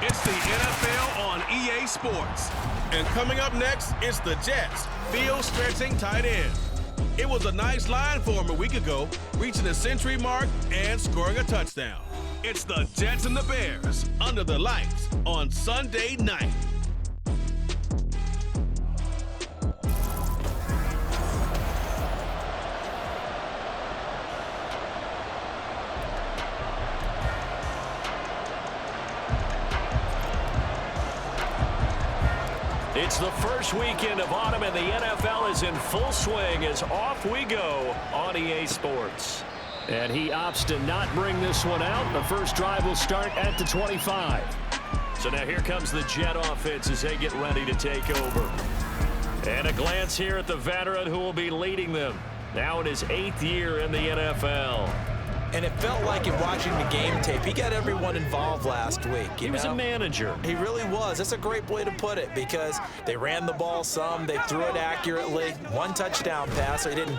It's the NFL on EA Sports. And coming up next, it's the Jets, field-stretching tight end. It was a nice line for him a week ago, reaching the century mark and scoring a touchdown. It's the Jets and the Bears under the lights on Sunday night. It's the first weekend of autumn, and the NFL is in full swing as off we go on EA Sports. And he opts to not bring this one out. The first drive will start at the 25. So now here comes the Jet offense as they get ready to take over. And a glance here at the veteran who will be leading them. Now in his 8th year in the NFL. And it felt like in watching the game tape, he got everyone involved last week. He was a manager. He really was. That's a great way to put it because they ran the ball some, they threw it accurately. 1 touchdown pass, so he didn't,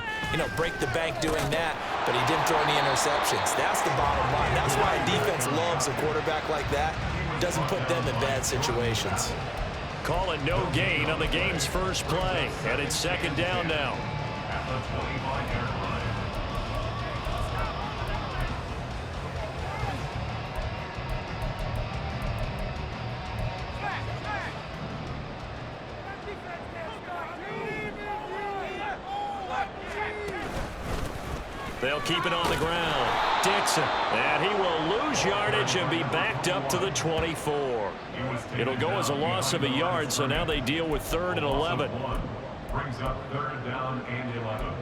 break the bank doing that, but he didn't throw any interceptions. That's the bottom line. That's why a defense loves a quarterback like that. Doesn't put them in bad situations. Call it no gain on the game's first play, and it's 2nd down now. They'll keep it on the ground. Dixon, and he will lose yardage and be backed up to the 24. It'll go as a loss of a yard, so now they deal with 3rd and 11. Brings up 3rd down and 11.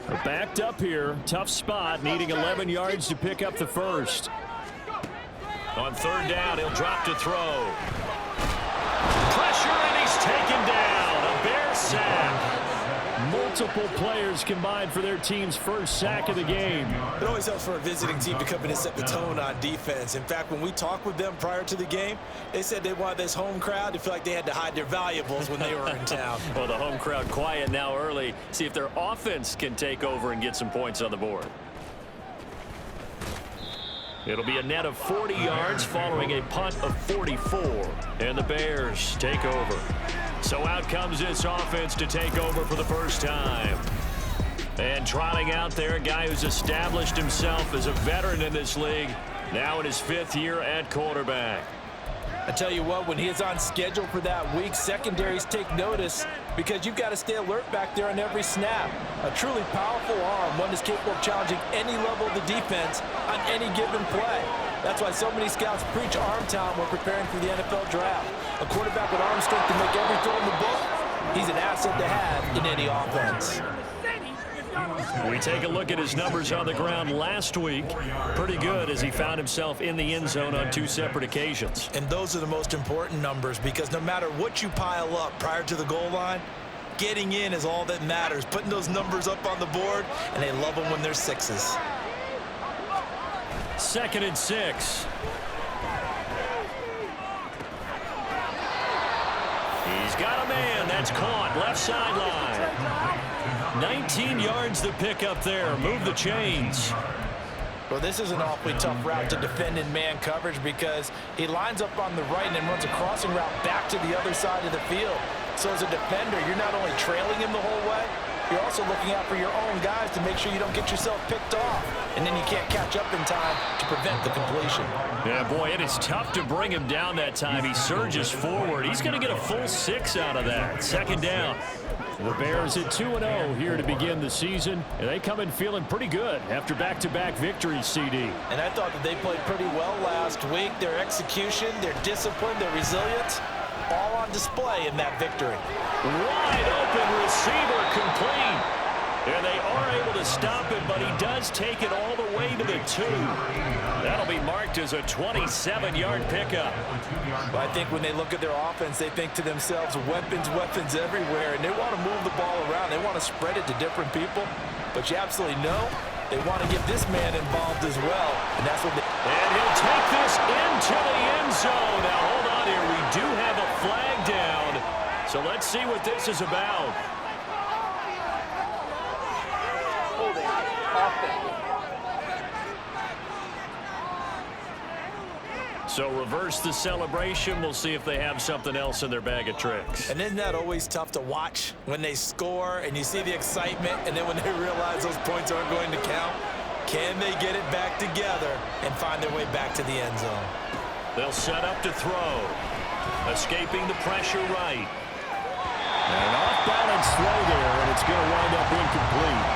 They're backed up here. Tough spot, needing 11 yards to pick up the first. On 3rd down, he'll drop to throw. Pressure, and he's taken down. A Bear sack. Multiple players combined for their team's first sack of the game. It always helps for a visiting team to come in and set the tone on defense. In fact, when we talked with them prior to the game, they said they wanted this home crowd to feel like they had to hide their valuables when they were in town. Well, the home crowd quiet now early. See if their offense can take over and get some points on the board. It'll be a net of 40 yards following a punt of 44. And the Bears take over. So out comes this offense to take over for the first time. And trotting out there, a guy who's established himself as a veteran in this league, now in his 5th year at quarterback. I tell you what, when he is on schedule for that week, secondaries take notice because you've got to stay alert back there on every snap. A truly powerful arm, one that's capable of challenging any level of the defense on any given play. That's why so many scouts preach arm talent when preparing for the NFL draft. A quarterback with arm strength to make every throw in the book, he's an asset to have in any offense. We take a look at his numbers on the ground last week. Pretty good as he found himself in the end zone on 2 separate occasions. And those are the most important numbers because no matter what you pile up prior to the goal line, getting in is all that matters. Putting those numbers up on the board, and they love them when they're 6s. 2nd and 6. He's got a man. That's caught. Left sideline. 19 yards to pick up there. Move the chains. Well, this is an awfully tough route to defend in man coverage because he lines up on the right and then runs a crossing route back to the other side of the field. So as a defender, you're not only trailing him the whole way, you're also looking out for your own guys to make sure you don't get yourself picked off. And then you can't catch up in time to prevent the completion. Yeah, boy, it is tough to bring him down that time. He surges forward. He's going to get a full 6 out of that. 2nd down. The Bears at 2-0 here to begin the season, and they come in feeling pretty good after back-to-back victories, CD. And I thought that they played pretty well last week. Their execution, their discipline, their resilience, all on display in that victory. Wide open receiver complete. And they are able to stop him, but he does take it all the way to the 2. That'll be marked as a 27-yard pickup. Well, I think when they look at their offense, they think to themselves, weapons, weapons everywhere, and they want to move the ball around. They want to spread it to different people, but you absolutely know they want to get this man involved as well, and that's what they... And he'll take this into the end zone. Now, hold on here. We do have a flag down, so let's see what this is about. So reverse the celebration. We'll see if they have something else in their bag of tricks. And isn't that always tough to watch when they score and you see the excitement, and then when they realize those points aren't going to count? Can they get it back together and find their way back to the end zone? They'll set up to throw. Escaping the pressure right. An off-balance throw there, and it's going to wind up incomplete.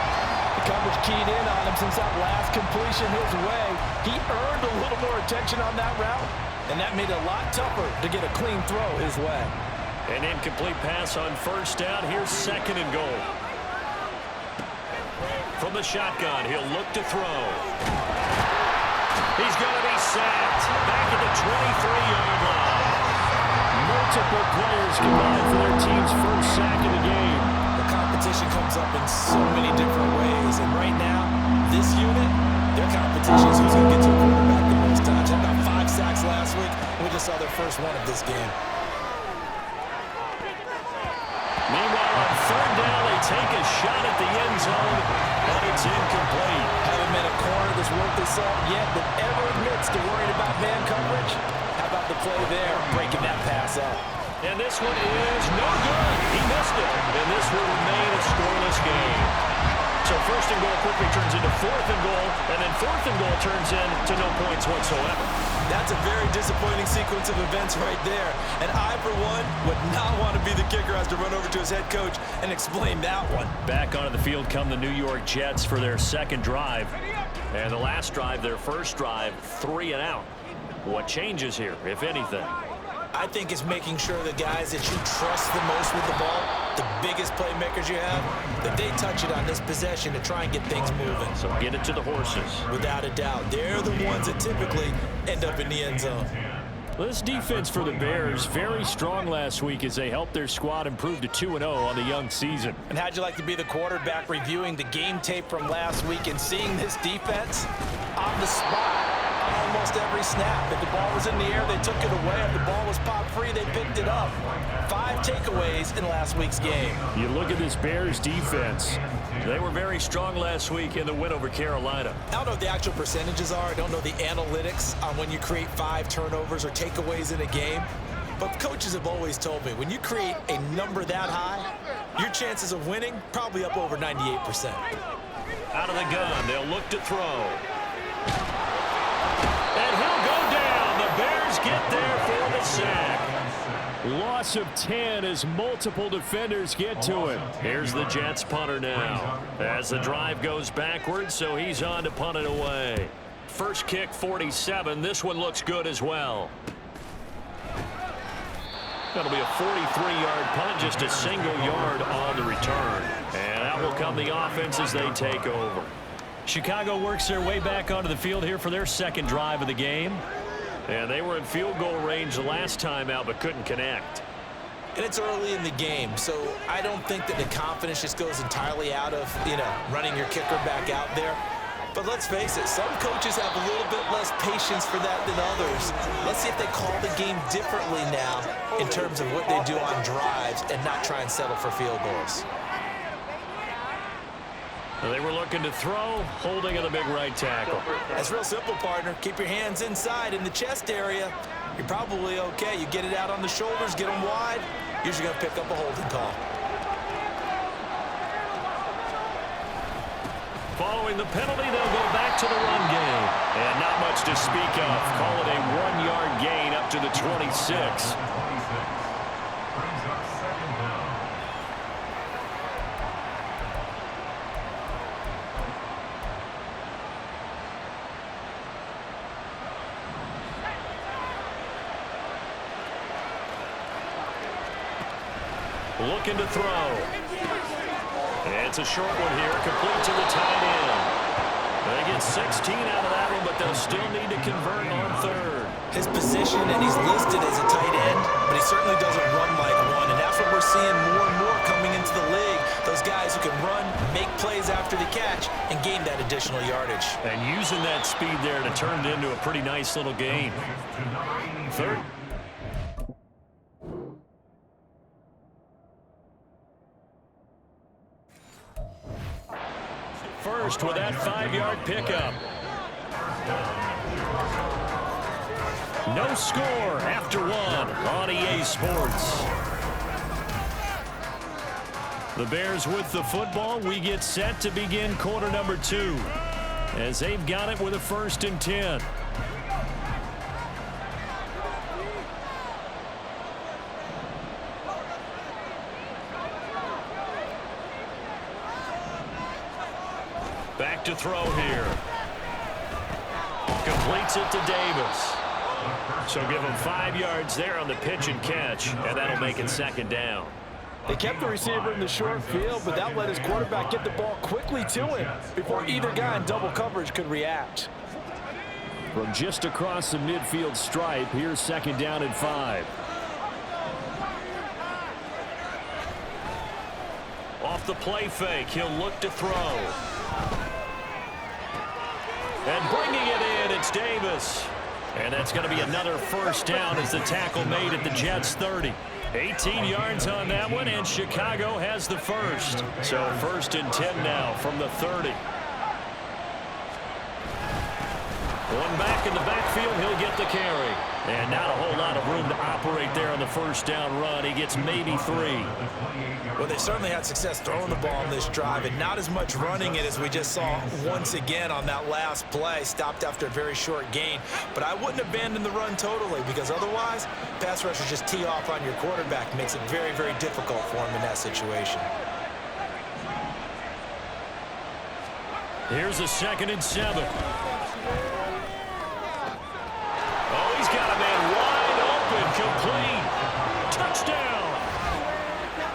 The coverage keyed in on him since that last completion his way. He earned a little more attention on that route, and that made it a lot tougher to get a clean throw his way. An incomplete pass on first down. Here's 2nd and goal. From the shotgun, he'll look to throw. He's going to be sacked back at the 23-yard line. Multiple players combined for their team's first sack of the game. The competition comes up in so many different ways, and right now, this unit, their competition is who's going to get to the quarterback the most times. Had about 5 sacks last week. We just saw their first one of this game. Meanwhile, on 3rd down, they take a shot at the end zone, but it's incomplete. Haven't been a corner that's worth his salt yet that ever admits to worrying about man coverage. How about the play there, breaking that pass up? And this one is no good. He missed it. And this will remain a scoreless game. So 1st and goal quickly turns into 4th and goal, and then 4th and goal turns into no points whatsoever. That's a very disappointing sequence of events right there. And I, for one, would not want to be the kicker who has to run over to his head coach and explain that one. Back onto the field come the New York Jets for their 2nd drive. And the last drive, their first drive, 3 and out. What changes here, if anything? I think it's making sure the guys that you trust the most with the ball, the biggest playmakers you have, that they touch it on this possession to try and get things moving. So get it to the horses. Without a doubt. They're the ones that typically end up in the end zone. This defense for the Bears, very strong last week as they helped their squad improve to 2-0 on the young season. And how'd you like to be the quarterback reviewing the game tape from last week and seeing this defense on the spot on almost every snap? If the ball was in the air, they took it away. If the ball was popped free, they picked it up. 5 takeaways in last week's game. You look at this Bears defense. They were very strong last week in the win over Carolina. I don't know what the actual percentages are. I don't know the analytics on when you create 5 turnovers or takeaways in a game. But coaches have always told me, when you create a number that high, your chances of winning probably up over 98%. Out of the gun, they'll look to throw. And he'll go down. The Bears get there for the sack. Loss of 10 as multiple defenders get to him. Here's the Jets punter now. As the drive goes backwards, so he's on to punt it away. First kick, 47. This one looks good as well. That'll be a 43-yard punt, just a single yard on the return. And out will come the offense as they take over. Chicago works their way back onto the field here for their 2nd drive of the game. And they were in field goal range the last time out, but couldn't connect. And it's early in the game, so I don't think that the confidence just goes entirely out of, running your kicker back out there. But let's face it, some coaches have a little bit less patience for that than others. Let's see if they call the game differently now in terms of what they do on drives and not try and settle for field goals. They were looking to throw, holding in the big right tackle. That's real simple, partner. Keep your hands inside in the chest area. You're probably okay. You get it out on the shoulders, get them wide. Usually going to pick up a holding call. Following the penalty, they'll go back to the run game. And not much to speak of. Call it a 1-yard gain up to the 26. Looking to throw. It's a short one here, complete to the tight end. They get 16 out of that one, but they'll still need to convert on 3rd. His position, and he's listed as a tight end, but he certainly doesn't run like one, and that's what we're seeing more and more coming into the league. Those guys who can run, make plays after the catch, and gain that additional yardage. And using that speed there to turn it into a pretty nice little gain. 3rd. First with that 5-yard pickup. No score after one on EA Sports. The Bears with the football. We get set to begin quarter number 2 as they've got it with a 1st and 10. Back to throw here. Completes it to Davis. So give him 5 yards there on the pitch and catch, and that'll make it 2nd down. They kept the receiver in the short field, but that let his quarterback get the ball quickly to him before either guy in double coverage could react. From just across the midfield stripe, here's 2nd down and 5. Off the play fake, he'll look to throw. And bringing it in, it's Davis. And that's going to be another 1st down as the tackle made at the Jets' 30. 18 yards on that one, and Chicago has the 1st. So 1st and 10 now from the 30. One back in the backfield, he'll get the carry. And not a whole lot of room to operate there on the 1st down run. He gets maybe 3. Well, they certainly had success throwing the ball on this drive, and not as much running it as we just saw once again on that last play. Stopped after a very short gain. But I wouldn't abandon the run totally, because otherwise, pass rushers just tee off on your quarterback. Makes it very, very difficult for him in that situation. Here's a 2nd and 7. Oh, he's got a man wide open, complete. Touchdown.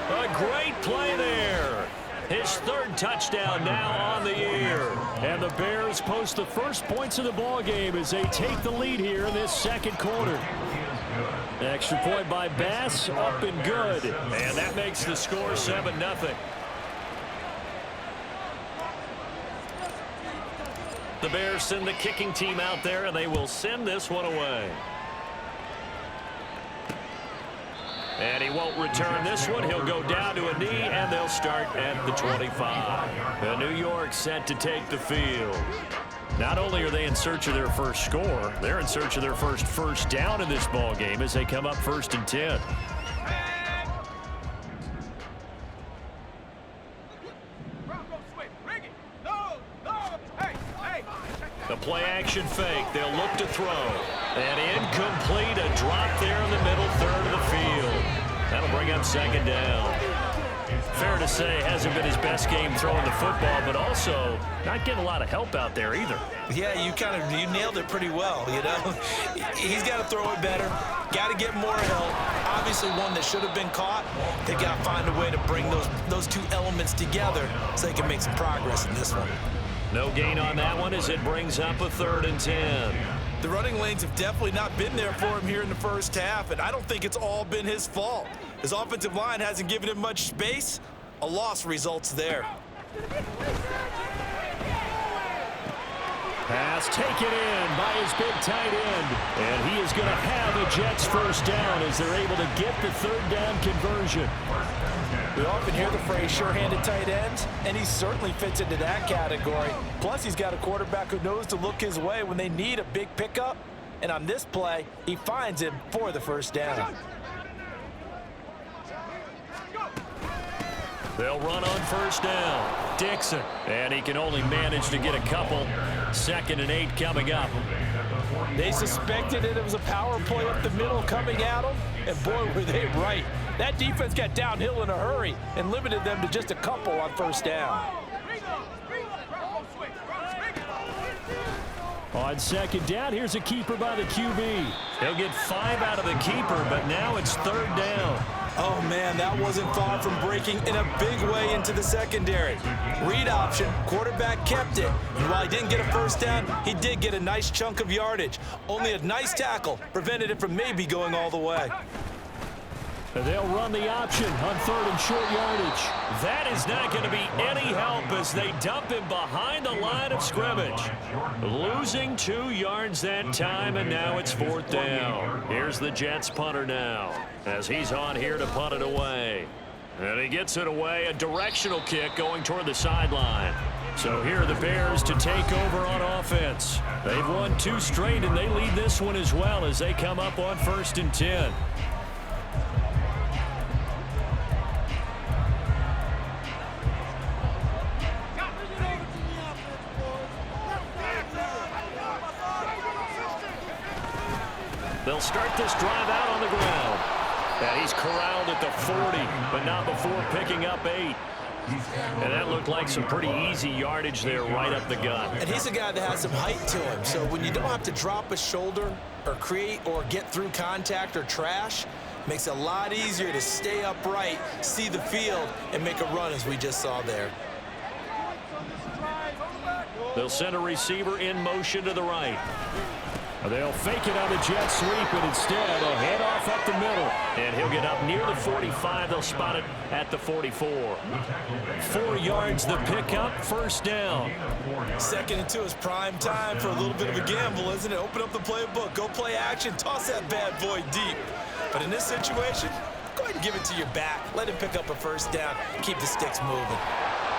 A great play there. His 3rd touchdown now on the year. And the Bears post the first points of the ball game as they take the lead here in this 2nd quarter. Extra point by Bass, up and good. And that makes the score 7-0. The Bears send the kicking team out there, and they will send this one away. And he won't return this one. He'll go down to a knee, and they'll start at the 25. The New York set to take the field. Not only are they in search of their 1st score, they're in search of their first down in this ball game as they come up 1st and 10. The play action fake. They'll look to throw. And incomplete. A drop there in the middle 3rd of the field. That'll bring up 2nd down. Fair to say, hasn't been his best game throwing the football, but also not getting a lot of help out there either. Yeah, you nailed it pretty well, you know. He's got to throw it better. Got to get more help. Obviously one that should have been caught. They've got to find a way to bring those 2 elements together so they can make some progress in this one. No gain on that one as it brings up a 3rd and 10. The running lanes have definitely not been there for him here in the 1st half, and I don't think it's all been his fault. His offensive line hasn't given him much space. A loss results there. Pass taken in by his big tight end. And he is going to have a Jets 1st down as they're able to get the 3rd down conversion. We often hear the phrase sure-handed tight ends, and he certainly fits into that category. Plus, he's got a quarterback who knows to look his way when they need a big pickup. And on this play, he finds him for the 1st down. They'll run on 1st down. Dixon. And he can only manage to get a couple. 2nd and 8 coming up. They suspected that it was a power play up the middle coming at them, and boy, were they right. That defense got downhill in a hurry and limited them to just a couple on 1st down. On 2nd down, here's a keeper by the QB. He'll get 5 out of the keeper, but now it's 3rd down. Oh, man, that wasn't far from breaking in a big way into the secondary. Read option, quarterback kept it. And while he didn't get a 1st down, he did get a nice chunk of yardage. Only a nice tackle prevented it from maybe going all the way. They'll run the option on 3rd and short yardage. That is not going to be any help as they dump him behind the line of scrimmage. Losing 2 yards that time, and now it's 4th down. Here's the Jets punter now as he's on here to punt it away. And he gets it away, a directional kick going toward the sideline. So here are the Bears to take over on offense. They've won 2 straight, and they lead this one as well as they come up on 1st and 10. They'll start this drive out on the ground. And he's corralled at the 40, but not before picking up 8. And that looked like some pretty easy yardage there right up the gut. And he's a guy that has some height to him. So when you don't have to drop a shoulder or create or get through contact or trash, makes it a lot easier to stay upright, see the field, and make a run as we just saw there. They'll send a receiver in motion to the right. They'll fake it on the jet sweep, and instead a handoff up the middle. And he'll get up near the 45. They'll spot it at the 44. 4 yards the pickup, 1st down. 2nd and 2 is prime time for a little bit of a gamble, isn't it? Open up the playbook, go play action, toss that bad boy deep. But in this situation, go ahead and give it to your back. Let him pick up a 1st down, keep the sticks moving.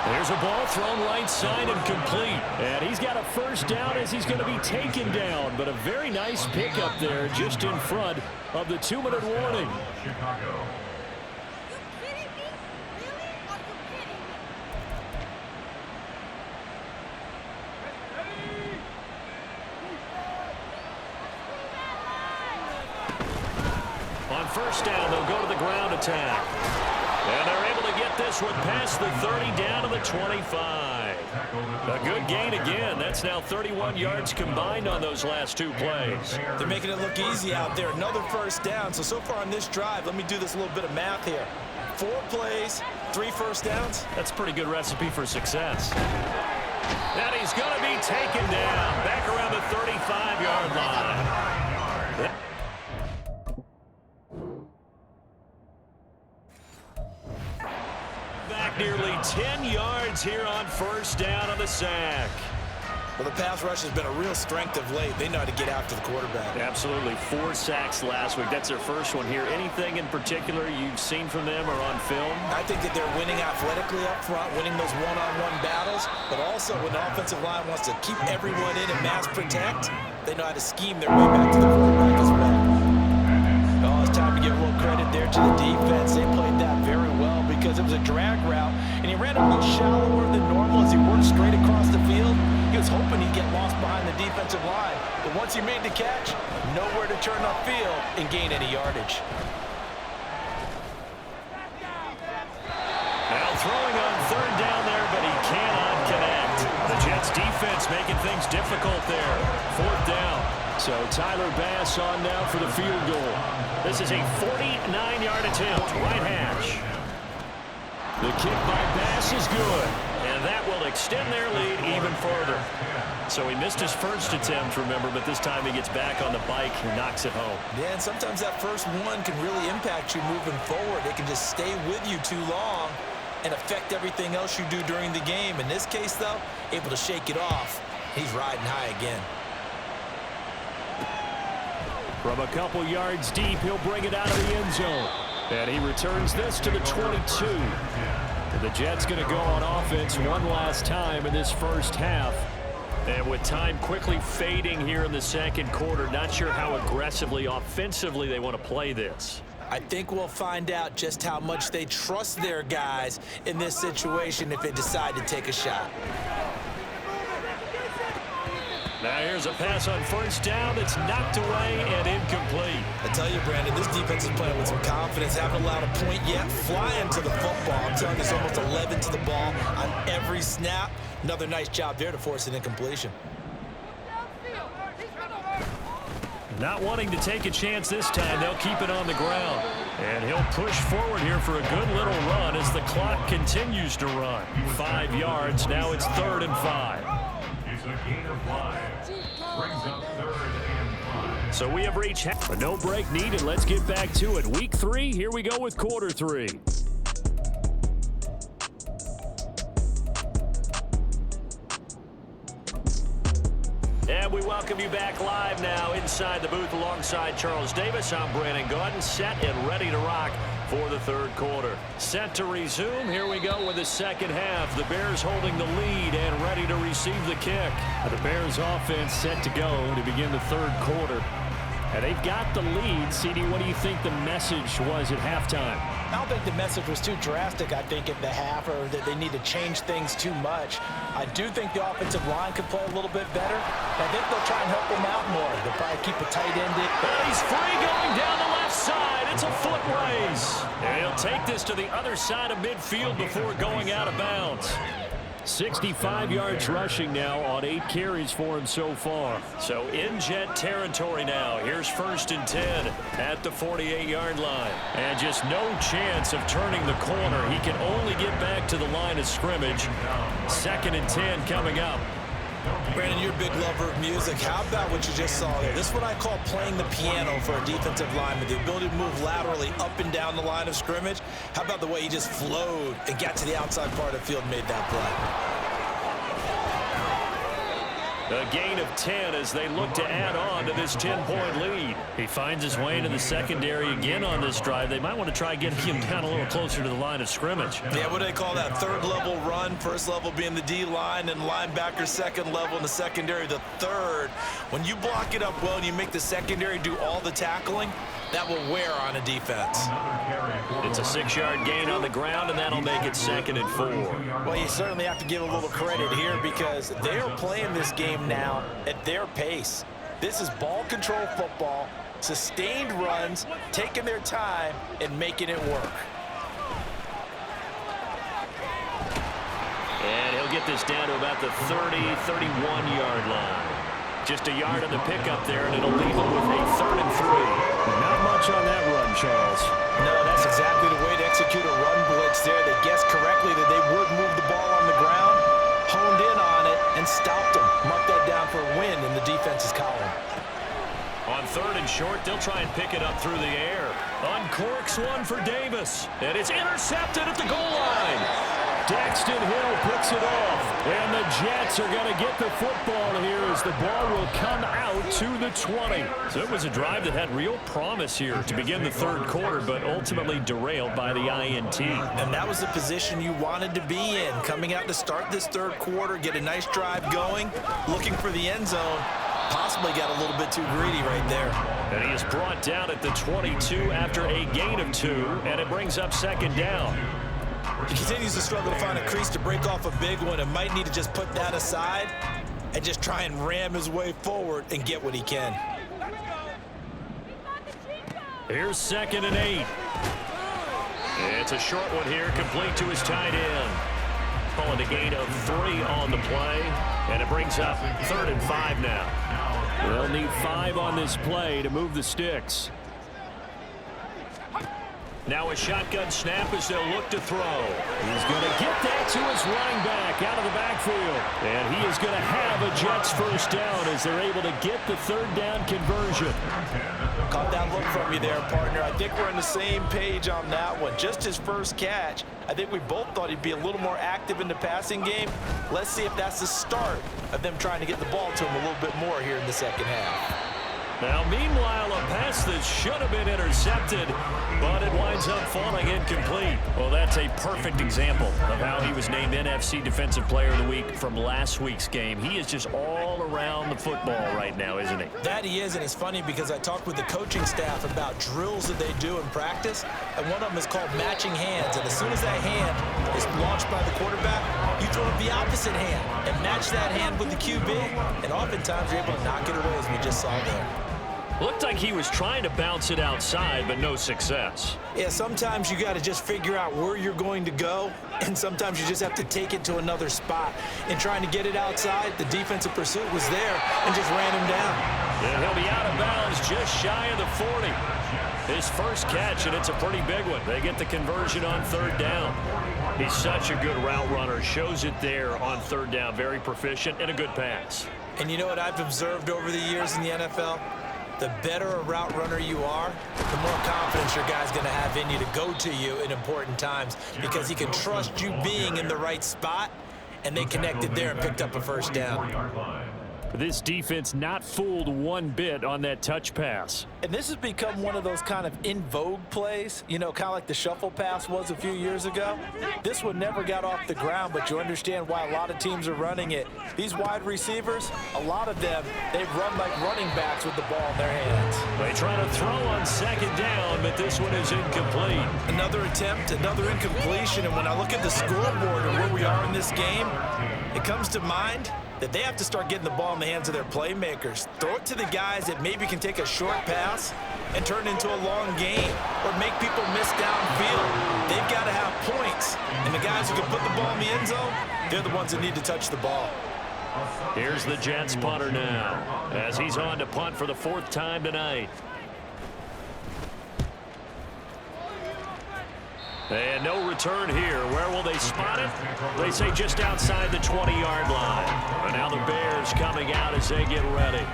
There's a ball thrown right side and complete. And he's got a 1st down as he's going to be taken down. But a very nice pickup there just in front of the 2-minute warning. Chicago. On 1st down, they'll go to the ground attack. And they're able to get this one past the 30 down to the 25. A good gain again. That's now 31 yards combined on those last 2 plays. They're making it look easy out there. Another 1st down. So far on this drive, let me do this little bit of math here. 4 plays, 3 1st downs. That's a pretty good recipe for success. And he's going to be taken down back around the 35-yard line. Nearly 10 yards here on 1st down on the sack. Well, the pass rush has been a real strength of late. They know how to get after the quarterback. Absolutely. 4 sacks last week. That's their first one here. Anything in particular you've seen from them or on film? I think that they're winning athletically up front, winning those one-on-one battles, but also when the offensive line wants to keep everyone in and mass protect, they know how to scheme their way back to the quarterback as well. Oh, it's time to give a little credit there to the defense. They played that very well because it was a drag route, and he ran a little shallower than normal as he worked straight across the field. He was hoping he'd get lost behind the defensive line, but once he made the catch, nowhere to turn upfield and gain any yardage. Now throwing on 3rd down there, but he cannot connect. The Jets defense making things difficult there. 4th down. So Tyler Bass on now for the field goal. This is a 49-yard attempt, right hash. The kick by Bass is good, and that will extend their lead even further. So he missed his 1st attempt, remember, but this time he gets back on the bike and knocks it home. Yeah, and sometimes that first one can really impact you moving forward. It can just stay with you too long and affect everything else you do during the game. In this case, though, able to shake it off. He's riding high again. From a couple yards deep, he'll bring it out of the end zone. And he returns this to the 22. And the Jets going to go on offense one last time in this 1st half. And with time quickly fading here in the 2nd quarter, not sure how aggressively, offensively they want to play this. I think we'll find out just how much they trust their guys in this situation if they decide to take a shot. Now here's a pass on 1st down that's knocked away and incomplete. I tell you, Brandon, this defense is playing with some confidence. Haven't allowed a point yet. Flying to the football. I'm telling you, it's almost 11 to the ball on every snap. Another nice job there to force an incompletion. Not wanting to take a chance this time, they'll keep it on the ground. And he'll push forward here for a good little run as the clock continues to run. 5 yards, now it's 3rd and 5. It's a gain of 5. Brings up 3rd and 5. So we have reached a no break needed. Let's get back to it. Week 3, here we go with quarter 3. And we welcome welcome you back live now inside the booth alongside Charles Davis. I'm Brandon Gaudin, set and ready to rock for the third quarter. Set to resume. Here we go with the second half. The Bears holding the lead and ready to receive the kick. The Bears offense set to go to begin the third quarter. And they've got the lead. CD, what do you think the message was at halftime? I don't think the message was too drastic, I think, at the half, or that they need to change things too much. I do think the offensive line could play a little bit better. I think they'll try and help him out more. They'll probably keep a tight end in. And he's free going down the left side. It's a foot race. And he'll take this to the other side of midfield before going out of bounds. 65 yards rushing now on 8 carries for him so far. So in Jet territory now. Here's 1st and 10 at the 48-yard line. And just no chance of turning the corner. He can only get back to the line of scrimmage. 2nd and 10 coming up. Brandon, you're a big lover of music. How about what you just saw there? This is what I call playing the piano for a defensive lineman. The ability to move laterally up and down the line of scrimmage. How about the way he just flowed and got to the outside part of the field and made that play? A gain of 10 as they look to add on to this 10-point lead. He finds his way into the secondary again on this drive. They might want to try getting him down a little closer to the line of scrimmage. Yeah, what do they call that? Third level run, first level being the D-line, and linebacker second level in the secondary, the third. When you block it up well and you make the secondary do all the tackling, that will wear on a defense. It's a 6-yard gain on the ground, and that'll make it 2nd and 4. Well, you certainly have to give a little credit here because they are playing this game now at their pace. This is ball control football, sustained runs, taking their time and making it work. And he'll get this down to about the 31-yard line. Just a yard on the pickup there, and it'll leave him with a 3rd and 3. Not much on that run, Charles. No, that's exactly the way to execute a run blitz there. They guessed correctly that they would move the ball on the ground, honed in on it, and stopped them. Mark that down for a win in the defense's column. On 3rd and short, they'll try and pick it up through the air. Uncorks one for Davis, and it's intercepted at the goal line. Daxton Hill picks it off, and the Jets are going to get the football here as the ball will come out to the 20. So it was a drive that had real promise here to begin the third quarter, but ultimately derailed by the INT. And that was the position you wanted to be in, coming out to start this third quarter, get a nice drive going, looking for the end zone. Possibly got a little bit too greedy right there. And he is brought down at the 22 after a gain of 2, and it brings up 2nd down. He continues to struggle to find a crease to break off a big one and might need to just put that aside and just try and ram his way forward and get what he can. Here's 2nd and 8. It's a short one here, complete to his tight end. Calling a gain of 3 on the play, and it brings up 3rd and 5 now. They'll need 5 on this play to move the sticks. Now a shotgun snap as they'll look to throw. He's going to get that to his running back out of the backfield. And he is going to have a Jets first down as they're able to get the 3rd down conversion. Caught that look from you there, partner. I think we're on the same page on that one. Just his first catch. I think we both thought he'd be a little more active in the passing game. Let's see if that's the start of them trying to get the ball to him a little bit more here in the second half. Now, meanwhile, a pass that should have been intercepted, but it winds up falling incomplete. Well, that's a perfect example of how he was named NFC Defensive Player of the Week from last week's game. He is just all around the football right now, isn't he? That he is, and it's funny because I talked with the coaching staff about drills that they do in practice, and one of them is called matching hands. And as soon as that hand is launched by the quarterback, you throw up the opposite hand and match that hand with the QB, and oftentimes you're able to knock it away, as we just saw there. Looked like he was trying to bounce it outside, but no success. Yeah, sometimes you got to just figure out where you're going to go, and sometimes you just have to take it to another spot. In trying to get it outside, the defensive pursuit was there and just ran him down. Yeah, he'll be out of bounds just shy of the 40. His first catch, and it's a pretty big one. They get the conversion on 3rd down. He's such a good route runner. Shows it there on 3rd down. Very proficient and a good pass. And you know what I've observed over the years in the NFL? The better a route runner you are, the more confidence your guy's going to have in you to go to you in important times because he can trust you being in the right spot, and they connected there and picked up a first down. This defense not fooled one bit on that touch pass. And this has become one of those kind of in vogue plays, you know, kind of like the shuffle pass was a few years ago. This one never got off the ground, but you understand why a lot of teams are running it. These wide receivers, a lot of them, they run like running backs with the ball in their hands. They try to throw on second down, but this one is incomplete. Another attempt, another incompletion, and when I look at the scoreboard and where we are in this game, it comes to mind that they have to start getting the ball in the hands of their playmakers. Throw it to the guys that maybe can take a short pass and turn it into a long game or make people miss downfield. They've got to have points. And the guys who can put the ball in the end zone, they're the ones that need to touch the ball. Here's the Jets punter now as he's on to punt for the 4th time tonight. And no return here. Where will they spot it? They say just outside the 20-yard line. And now the Bears coming out as they get ready.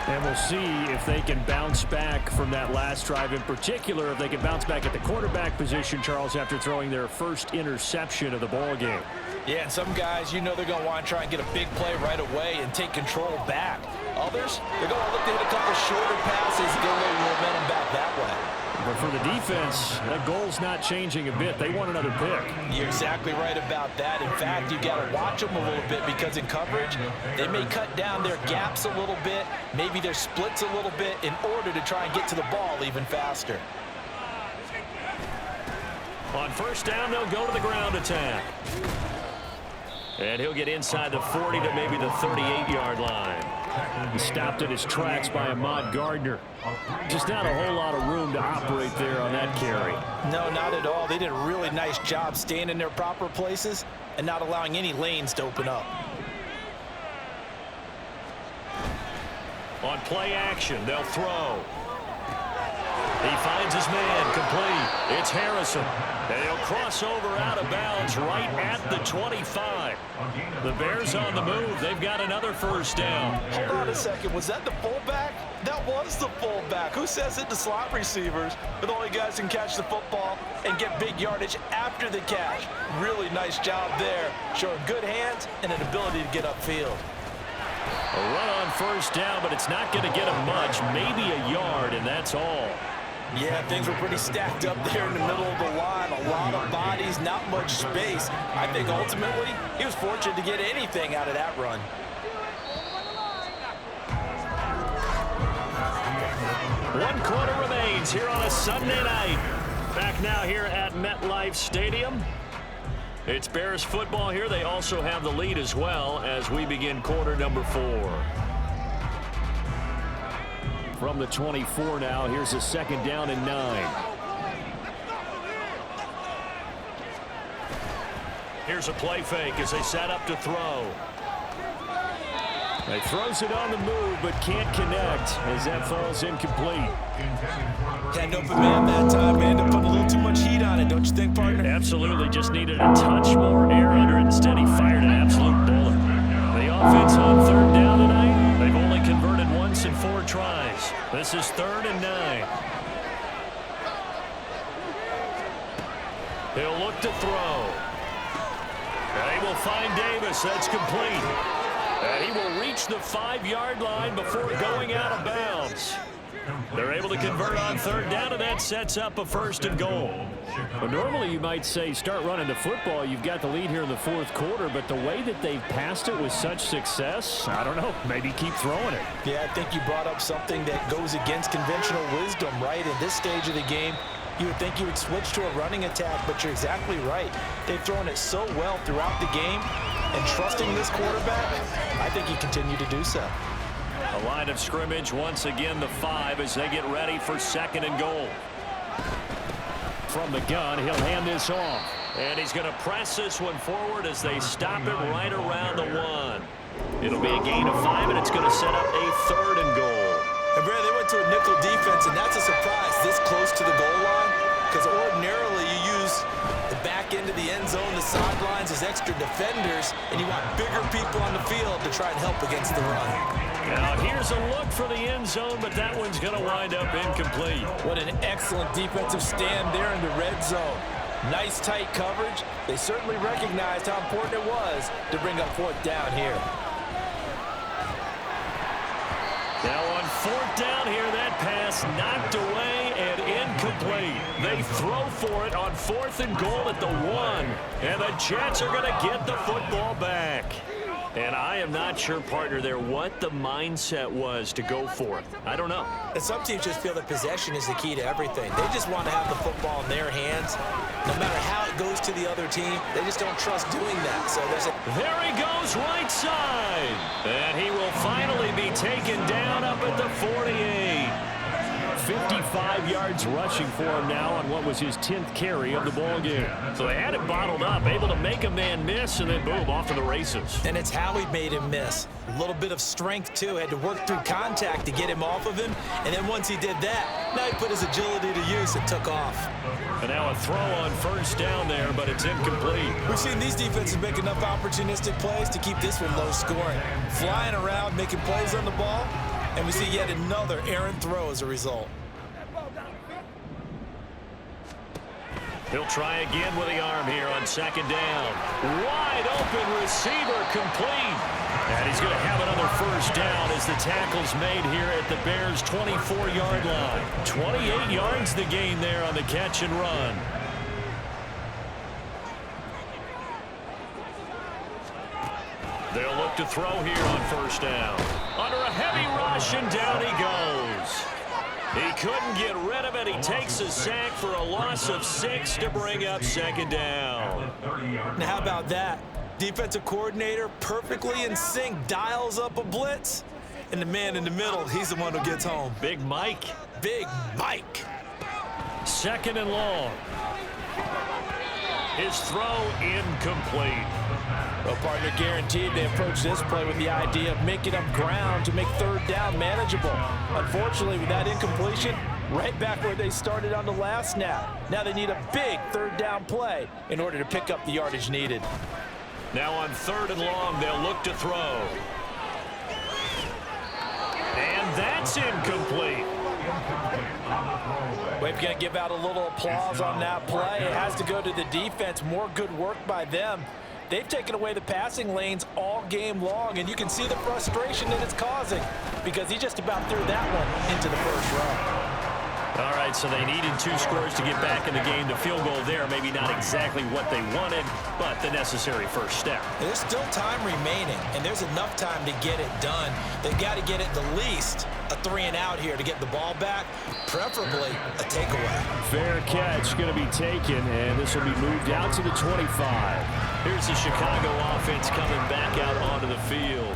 And we'll see if they can bounce back from that last drive, in particular if they can bounce back at the quarterback position, Charles, after throwing their first interception of the ball game. Yeah, and some guys, you know they're going to want to try and get a big play right away and take control back. Others, they're going to look to hit a couple shorter passes and get a little momentum back that way. But for the defense, that goal's not changing a bit. They want another pick. You're exactly right about that. In fact, you got to watch them a little bit because in coverage, they may cut down their gaps a little bit, maybe their splits a little bit in order to try and get to the ball even faster. On first down, they'll go to the ground attack. And he'll get inside the 40 to maybe the 38-yard line. He stopped in his tracks by Ahmad Gardner. Just not a whole lot of room to operate there on that carry. No, not at all. They did a really nice job staying in their proper places and not allowing any lanes to open up. On play action, they'll throw. He finds his man, complete. It's Harrison. And he'll cross over out of bounds right at the 25. The Bears on the move. They've got another first down. Hold on a second. Was that the fullback? That was the fullback. Who says it to slot receivers? But the only guys can catch the football and get big yardage after the catch. Really nice job there. Showing good hands and an ability to get upfield. A run on first down, but it's not going to get him much. Maybe a yard, and that's all. Yeah, things were pretty stacked up there in the middle of the line. A lot of bodies, not much space. I think ultimately he was fortunate to get anything out of that run. One quarter remains here on a Sunday night. Back now here at MetLife Stadium. It's Bears football here. They also have the lead as well as we begin quarter number 4. From the 24 now, here's a 2nd down and 9. Here's a play fake as they set up to throw. He throws it on the move, but can't connect as that falls incomplete. Had an open man that time. May end up putting a little too much heat on it, don't you think, partner? Absolutely, just needed a touch more air under it. Instead, he fired an absolute bullet. The offense on 3rd down tonight, they've only converted once in 4 tries. This is 3rd and 9. He'll look to throw. And he will find Davis. That's complete. And he will reach the 5-yard line before going out of bounds. They're able to convert on 3rd down, and that sets up a 1st and goal. Well, normally you might say start running the football. You've got the lead here in the 4th quarter, but the way that they've passed it with such success, I don't know, maybe keep throwing it. Yeah, I think you brought up something that goes against conventional wisdom, right? In this stage of the game, you would think you would switch to a running attack, but you're exactly right. They've thrown it so well throughout the game, and trusting this quarterback, I think he continued to do so. A line of scrimmage once again, the 5 as they get ready for 2nd and goal. From the gun, he'll hand this off. And he's going to press this one forward as they stop it right around the 1. It'll be a gain of 5, and it's going to set up a 3rd and goal. And Brad, they went to a nickel defense, and that's a surprise this close to the goal line, because ordinarily you use the back end of the end zone, the sidelines as extra defenders, and you want bigger people on the field to try and help against the run. Now here's a look for the end zone, but that one's going to wind up incomplete. What an excellent defensive stand there in the red zone. Nice tight coverage. They certainly recognized how important it was to bring up 4th down here. Now on 4th down here, that pass knocked away and incomplete. They throw for it on 4th and goal at the 1. And the Jets are going to get the football back. And I am not sure, partner, there what the mindset was to go for it. I don't know. And some teams just feel that possession is the key to everything. They just want to have the football in their hands. No matter how it goes to the other team, they just don't trust doing that. So there he goes right side. And he will finally be taken down up at the 48. 55 yards rushing for him now on what was his 10th carry of the ball game. So they had him bottled up, able to make a man miss, and then boom, off to the races. And it's how he made him miss. A little bit of strength, too. Had to work through contact to get him off of him. And then once he did that, now he put his agility to use and took off. And now a throw on 1st down there, but it's incomplete. We've seen these defenses make enough opportunistic plays to keep this one low scoring. Flying around, making plays on the ball. And we see yet another errant throw as a result. He'll try again with the arm here on 2nd down. Wide open receiver complete. And he's going to have another 1st down as the tackle's made here at the Bears' 24-yard line. 28 yards the gain there on the catch and run. They'll look to throw here on 1st down. Under a heavy rush, and down he goes. He couldn't get rid of it. He takes a sack for a loss of 6 to bring up 2nd down. Now, how about that? Defensive coordinator perfectly in sync, dials up a blitz. And the man in the middle, he's the one who gets home. Big Mike. Big Mike. 2nd and long. His throw incomplete. Well, partner, guaranteed they approach this play with the idea of making up ground to make 3rd down manageable. Unfortunately, with that incompletion, right back where they started on the last snap. Now they need a big 3rd down play in order to pick up the yardage needed. Now on 3rd and long, they'll look to throw. And that's incomplete. We've got to give out a little applause on that play. It has to go to the defense. More good work by them. They've taken away the passing lanes all game long, and you can see the frustration that it's causing because he just about threw that one into the 1st row. All right, so they needed 2 scores to get back in the game. The field goal there, maybe not exactly what they wanted, but the necessary 1st step. There's still time remaining, and there's enough time to get it done. They've got to get it the least a 3-and-out here to get the ball back, preferably a takeaway. Fair catch going to be taken, and this will be moved out to the 25. Here's the Chicago offense coming back out onto the field.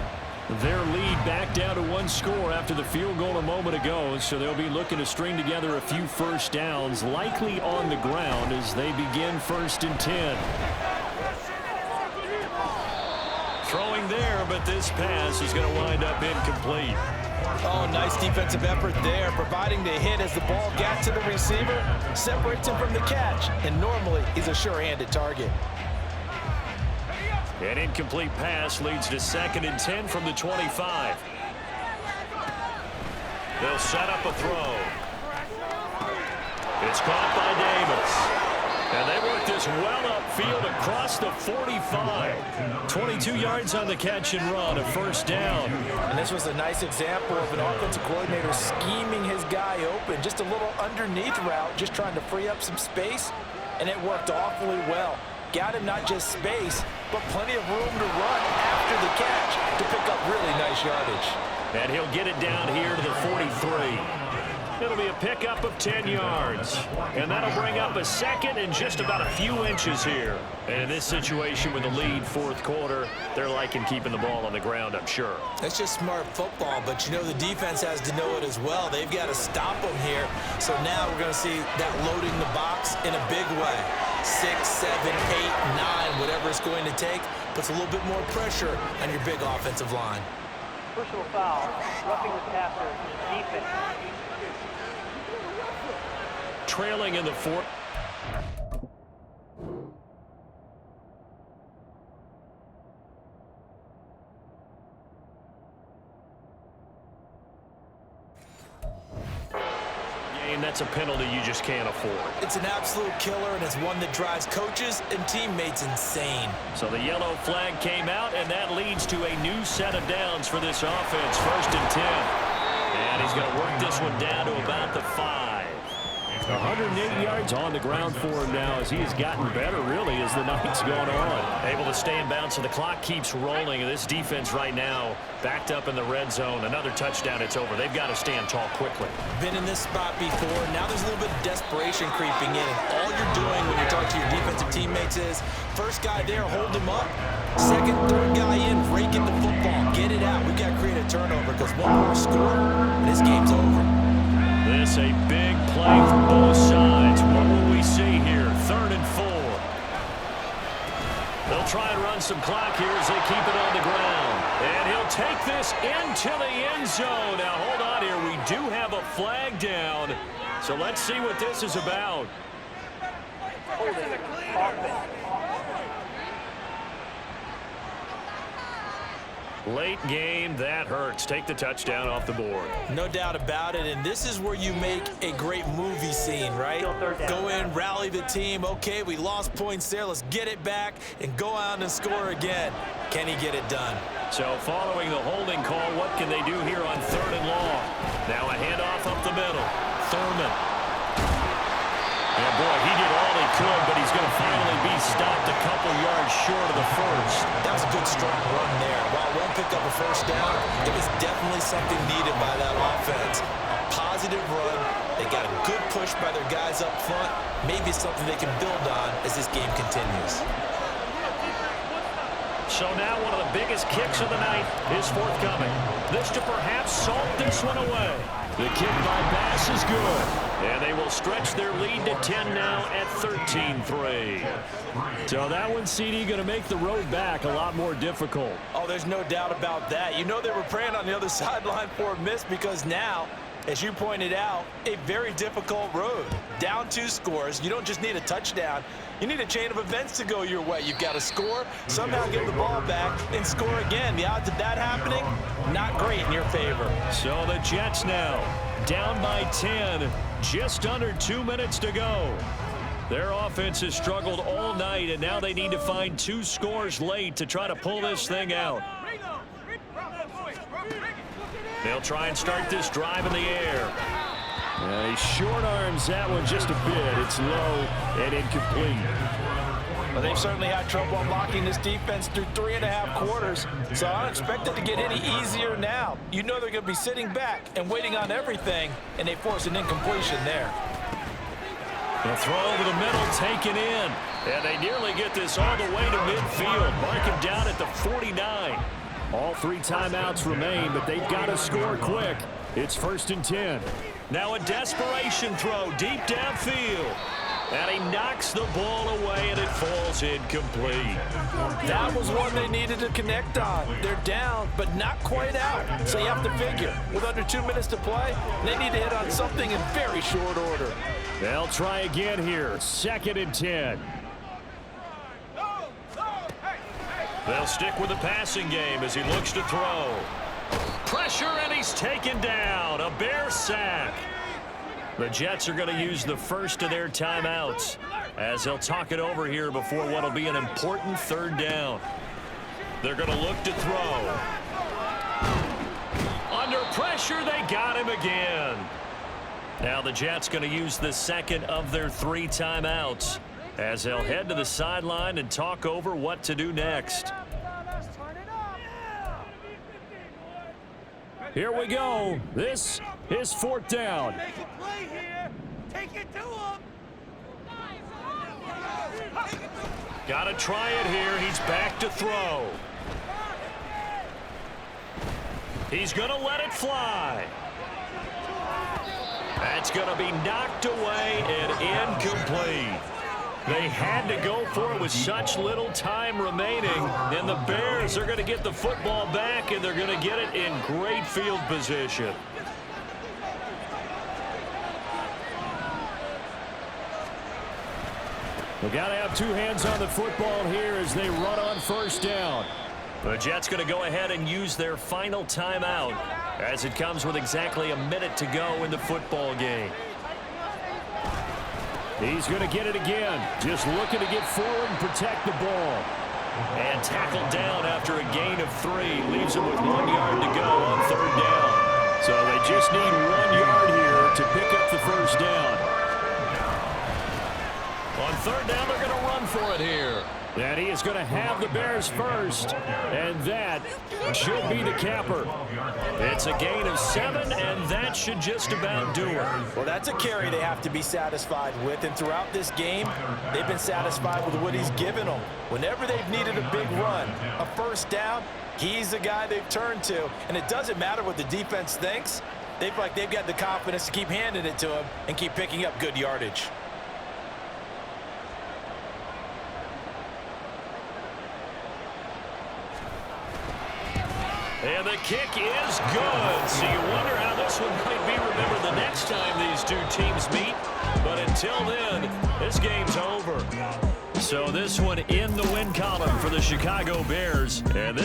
Their lead back down to 1 score after the field goal a moment ago, so they'll be looking to string together a few 1st downs, likely on the ground as they begin 1st and 10. Throwing there, but this pass is going to wind up incomplete. Oh, nice defensive effort there, providing the hit as the ball got to the receiver, separates him from the catch, and normally he's a sure-handed target. An incomplete pass leads to 2nd and 10 from the 25. They'll set up a throw. It's caught by Davis. And they work this well upfield across the 45. 22 yards on the catch and run, a 1st down. And this was a nice example of an offensive coordinator scheming his guy open. Just a little underneath route, just trying to free up some space, and it worked awfully well. Got him not just space, but plenty of room to run after the catch to pick up really nice yardage. And he'll get it down here to the 43. It'll be a pickup of 10 yards. And that'll bring up a 2nd and just about a few inches here. And in this situation with the lead 4th quarter, they're liking keeping the ball on the ground, I'm sure. That's just smart football, but you know the defense has to know it as well. They've got to stop them here. So now we're going to see that loading the box in a big way. 6, 7, 8, 9, whatever it's going to take, puts a little bit more pressure on your big offensive line. Personal foul, roughing the passer, defense. Trailing in the 4th. That's a penalty you just can't afford. It's an absolute killer, and it's one that drives coaches and teammates insane. So the yellow flag came out, and that leads to a new set of downs for this offense. 1st and 10. he's going to work this one down to about the 5. 108 yards on the ground for him now as he has gotten better, really, as the night's gone on. Able to stay in bounds, so the clock keeps rolling. This defense right now backed up in the red zone. Another touchdown, it's over. They've got to stand tall quickly. Been in this spot before. Now there's a little bit of desperation creeping in. All you're doing when you talk to your defensive teammates is, first guy there, hold him up. Second, third guy in, rake at the football. Get it out. We've got to create a turnover because one more score, and this game's over. This a big play from both sides. What will we see here? 3rd and 4. They'll try and run some clock here as they keep it on the ground. And he'll take this into the end zone. Now, hold on here. We do have a flag down. So let's see what this is about. Late game, that hurts. Take the touchdown off the board. No doubt about it, and this is where you make a great movie scene, right? Go in, rally the team. Okay, we lost points there. Let's get it back and go out and score again. Can he get it done? So following the holding call, what can they do here on 3rd and long? Now a handoff up the middle. Thurman. And boy, he did all he could, but he's going to finally be stopped a couple yards short of the first. That was a good strong run there. While it won't pick up a first down, it was definitely something needed by that offense. A positive run. They got a good push by their guys up front. Maybe something they can build on as this game continues. So now one of the biggest kicks of the night is forthcoming. This to perhaps salt this one away. The kick by Bass is good. And they will stretch their lead to 10 now at 13-3. So that one, CD, going to make the road back a lot more difficult. Oh, there's no doubt about that. You know they were praying on the other sideline for a miss because now, as you pointed out, a very difficult road. Down 2 scores. You don't just need a touchdown. You need a chain of events to go your way. You've got to score, somehow get the ball back, and score again. The odds of that happening, not great in your favor. So the Jets now down by 10. Just under 2 minutes to go. Their offense has struggled all night, and now they need to find 2 scores late to try to pull this thing out. They'll try and start this drive in the air. He short arms that one just a bit. It's low and incomplete. Well, they've certainly had trouble unlocking this defense through 3.5 quarters, so I don't expect it to get any easier now. You know they're going to be sitting back and waiting on everything, and they force an incompletion there. The throw over the middle taken in, and they nearly get this all the way to midfield. Mark him down at the 49. All 3 timeouts remain, but they've got to score quick. It's 1st and 10. Now a desperation throw deep downfield. And he knocks the ball away, and it falls incomplete. That was one they needed to connect on. They're down, but not quite out. So you have to figure, with under 2 minutes to play, they need to hit on something in very short order. They'll try again here. 2nd and 10. They'll stick with the passing game as he looks to throw. Pressure, and he's taken down. A Bear sack. The Jets are going to use the first of their timeouts as they'll talk it over here before what will be an important 3rd down. They're going to look to throw. Under pressure, they got him again. Now the Jets going to use the 2nd of their 3 timeouts as they'll head to the sideline and talk over what to do next. Here we go. This is 4th down. Make a play here. Take it to him. Got to try it here. He's back to throw. He's going to let it fly. That's going to be knocked away and incomplete. They had to go for it with such little time remaining, and the Bears are going to get the football back, and they're going to get it in great field position. We've got to have 2 hands on the football here as they run on 1st down. The Jets going to go ahead and use their final timeout as it comes with exactly a minute to go in the football game. He's going to get it again. Just looking to get forward and protect the ball. And tackled down after a gain of 3. Leaves him with 1 yard to go on 3rd down. So So they just need 1 yard here to pick up the first down. On third down, they're going to run for it here. And he is going to have the Bears first, and that should be the capper. It's a gain of 7, and that should just about do it. Well, that's a carry they have to be satisfied with, and throughout this game, they've been satisfied with what he's given them. Whenever they've needed a big run, a first down, he's the guy they've turned to, and it doesn't matter what the defense thinks. They've got the confidence to keep handing it to him and keep picking up good yardage. And the kick is good. So you wonder how this one might be remembered the next time these two teams meet. But until then, this game's over. So this one in the win column for the Chicago Bears. And this